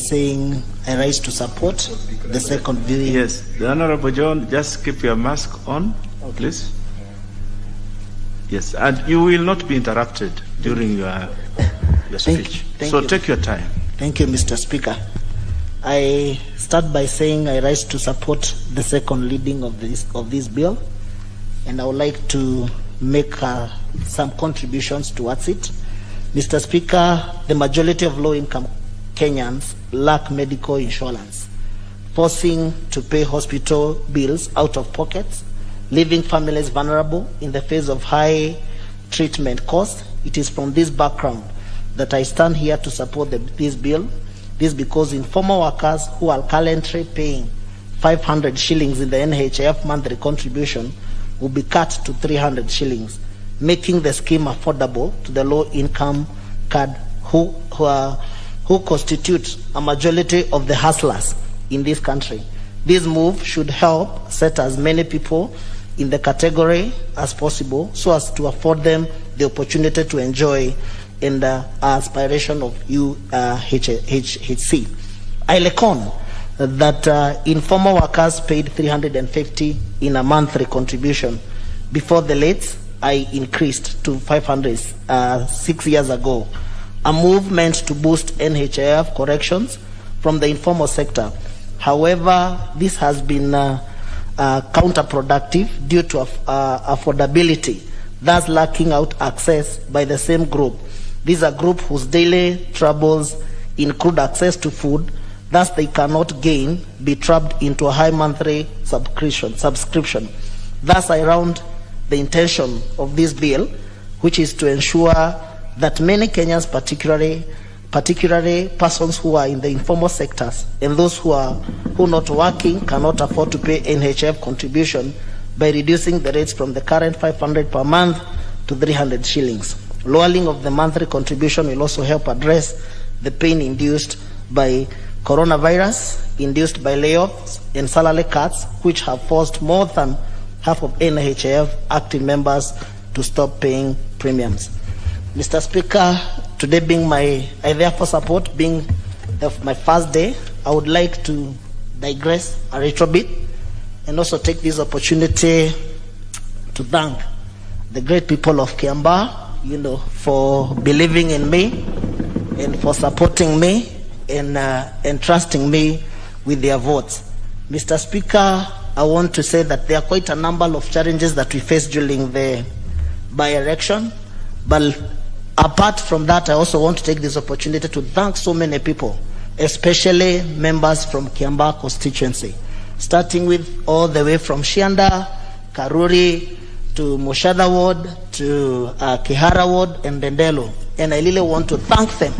saying I rise to support the second viewing. Yes, the Honorable John, just keep your mask on, please. Yes, and you will not be interrupted during your speech. Thank you. Take your time. Thank you, Mr. Speaker. I start by saying I rise to support the second reading of this bill, and I would like to make some contributions towards it. Mr. Speaker, the majority of low-income Kenyans lack medical insurance, forcing to pay hospital bills out of pockets, leaving families vulnerable in the face of high treatment costs. It is from this background that I stand here to support this bill. This because informal workers who are currently paying 500 shillings in the NHIF monthly contribution will be cut to 300 shillings, making the scheme affordable to the low-income card who constitute a majority of the hustlers in this country. This move should help set as many people in the category as possible so as to afford them the opportunity to enjoy in the aspiration of UHC. I reckon that informal workers paid 350 in a monthly contribution. Before the late, I increased to 500 6 years ago. A move meant to boost NHIF corrections from the informal sector. However, this has been counterproductive due to affordability, thus lacking out access by the same group. These are group whose daily troubles include access to food, thus they cannot be trapped into a high monthly subscription. Thus I round the intention of this bill, which is to ensure that many Kenyans, particularly persons who are in the informal sectors and those who are not working, cannot afford to pay NHIF contribution by reducing the rates from the current 500 per month to 300 shillings. Lowering of the monthly contribution will also help address the pain induced by coronavirus, induced by layoffs and salary cuts, which have forced more than half of NHIF active members to stop paying premiums. Mr. Speaker, today being I therefore support being my first day, I would like to digress a little bit and also take this opportunity to thank the great people of Kiambaa, for believing in me and for supporting me and trusting me with their votes. Mr. Speaker, I want to say that there are quite a number of challenges that we face during the by-election, but apart from that, I also want to take this opportunity to thank so many people, especially members from Kiambaa constituency, starting with all the way from Shianda, Karuri, to Moshada Ward, to Kihara Ward, and Dendelo. And I really want to thank them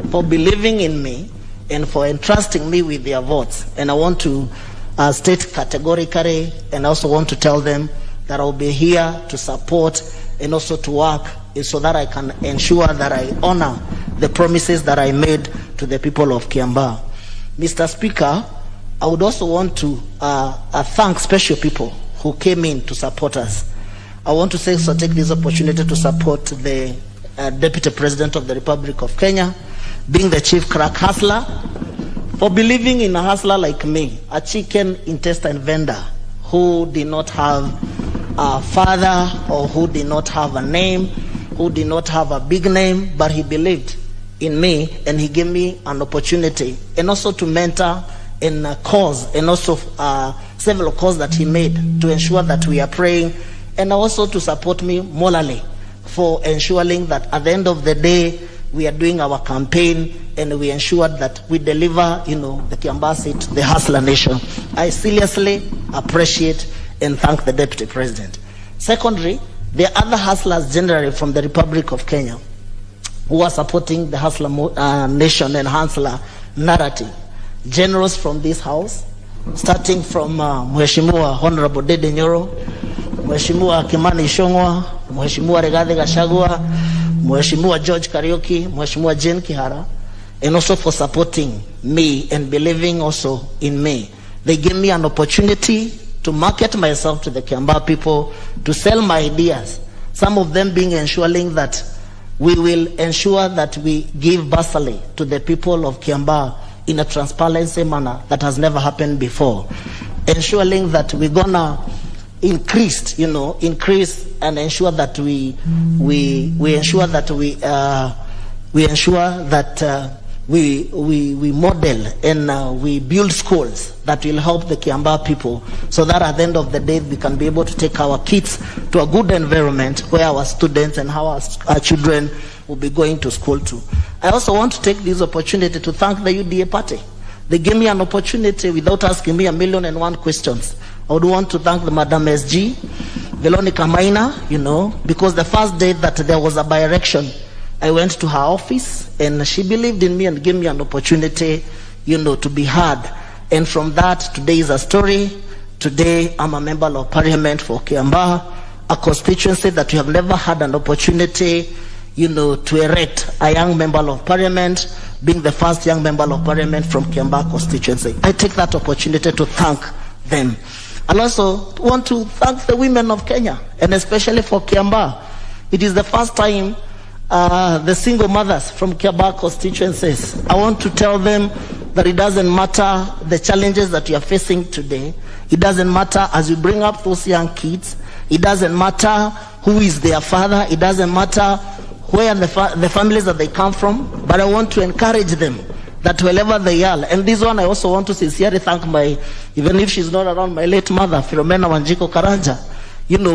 for believing in me and for entrusting me with their votes. And I want to state categorically, and also want to tell them that I'll be here to support and also to work so that I can ensure that I honor the promises that I made to the people of Kiambaa. Mr. Speaker, I would also want to thank special people who came in to support us. I want to take this opportunity to support the Deputy President of the Republic of Kenya, being the chief crack hustler, for believing in a hustler like me, a chicken intestine vendor who did not have a father or who did not have a name, who did not have a big name, but he believed in me and he gave me an opportunity and also to mentor in a cause and also several calls that he made to ensure that we are praying and also to support me morally for ensuring that at the end of the day we are doing our campaign and we ensure that we deliver, the Kiambaa seat, the hustler nation. I seriously appreciate and thank the Deputy President. Secondly, there are other hustlers generally from the Republic of Kenya who are supporting the hustler nation and hustler narrative. Generals from this house, starting from Mheshimiwa Honorable Dede Nyoro, Mheshimiwa Kimani Ichung'wah, Mheshimiwa Rigathi Gachagua, Mheshimiwa George Kariuki, Mheshimiwa Jane Kihara, and also for supporting me and believing also in me. They gave me an opportunity to market myself to the Kiambaa people, to sell my ideas, some of them being ensuring that we will ensure that we give bursary to the people of Kiambaa in a transparency manner that has never happened before, ensuring that we're gonna increase and ensure that we model and we build schools that will help the Kiambaa people, so that at the end of the day we can be able to take our kids to a good environment where our students and how our children will be going to school too. I also want to take this opportunity to thank the UDA party. They gave me an opportunity without asking me 1,000,001 questions. I would want to thank the Madam SG, Veronica Maina, because the first day that there was a by-election, I went to her office and she believed in me and gave me an opportunity, to be heard. And from that, today is a story. Today, I'm a member of parliament for Kiambaa, a constituency that we have never had an opportunity, to erect a young member of parliament, being the first young member of parliament from Kiambaa constituency. I take that opportunity to thank them. I also want to thank the women of Kenya, and especially for Kiambaa. It is the first time the single mothers from Kiambaa constituencies, I want to tell them that it doesn't matter the challenges that you are facing today. It doesn't matter as you bring up those young kids. It doesn't matter who is their father. It doesn't matter where the families that they come from. But I want to encourage them that wherever they are, and this one I also want to sincerely thank even if she's not around, my late mother, Philomena Wanjiku Karanja,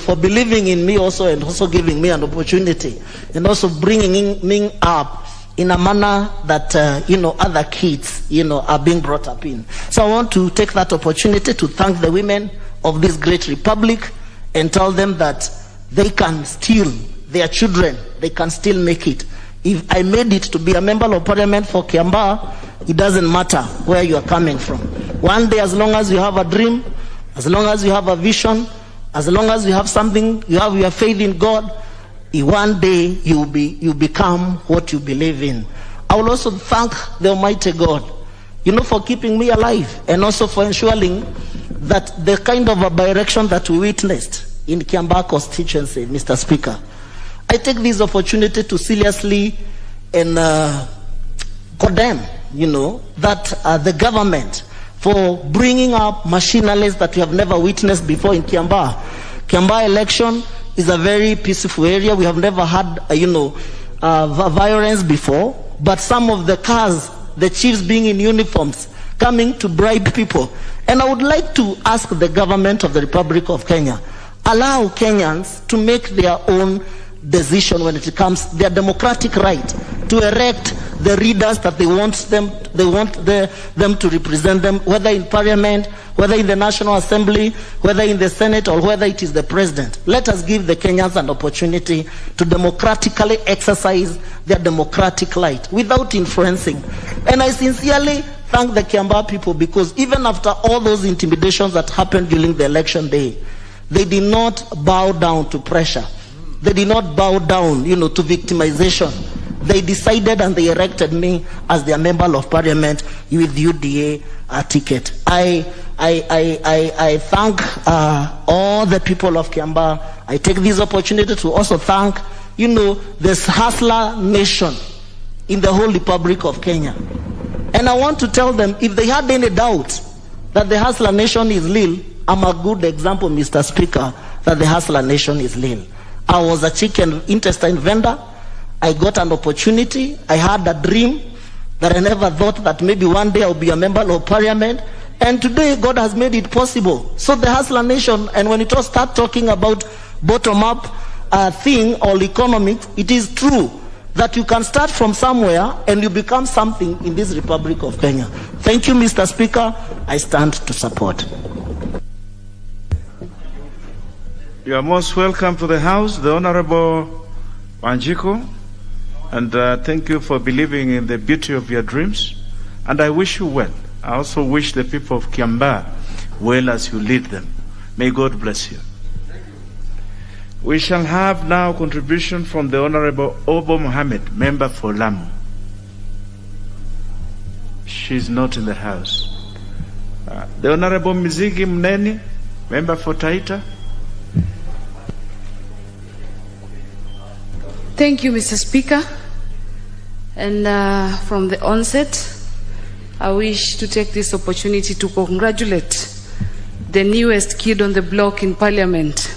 for believing in me also, and also giving me an opportunity, and also bringing me up in a manner that, other kids, are being brought up in. So I want to take that opportunity to thank the women of this great republic and tell them that they can still, their children, they can still make it. If I made it to be a member of parliament for Kiambaa, it doesn't matter where you are coming from. One day, as long as you have a dream, as long as you have a vision, as long as you have something, you have your faith in God, one day you become what you believe in. I will also thank the Almighty God, for keeping me alive, and also for ensuring that the kind of a direction that we witnessed in Kiambaa constituency, Mr. Speaker, I take this opportunity to seriously and condemn, that the government for bringing up machineries that we have never witnessed before in Kiambaa. Kiambaa election is a very peaceful area. We have never had, violence before, but some of the cars, the chiefs being in uniforms, coming to bribe people. And I would like to ask the government of the Republic of Kenya, allow Kenyans to make their own decision when it comes their democratic right to elect the leaders that they want them to represent them, whether in parliament, whether in the National Assembly, whether in the Senate, or whether it is the president. Let us give the Kenyans an opportunity to democratically exercise their democratic right without influencing. And I sincerely thank the Kiambaa people, because even after all those intimidations that happened during the election day, they did not bow down to pressure. They did not bow down, to victimization. They decided and they elected me as their member of parliament with UDA ticket. I thank all the people of Kiambaa. I take this opportunity to also thank, this hustler nation in the whole Republic of Kenya. And I want to tell them, if they had any doubt that the hustler nation is real, I'm a good example, Mr. Speaker, that the hustler nation is real. I was a chicken intestine vendor. I got an opportunity. I had a dream that I never thought that maybe one day I'll be a member of parliament. And today God has made it possible. So the hustler nation, and when it all start talking about bottom-up thing or economics, it is true that you can start from somewhere and you become something in this Republic of Kenya. Thank you, Mr. Speaker. I stand to support. You are most welcome to the House, the Honorable Wanjiku, and thank you for believing in the beauty of your dreams, and I wish you well. I also wish the people of Kiambaa well as you lead them. May God bless you. We shall have now contribution from the Honorable Obo Mohammed, member for Lamu. She's not in the House. The Honorable Mizigi Mneni, member for Taita. Thank you, Mr. Speaker. And from the onset, I wish to take this opportunity to congratulate the newest kid on the block in Parliament,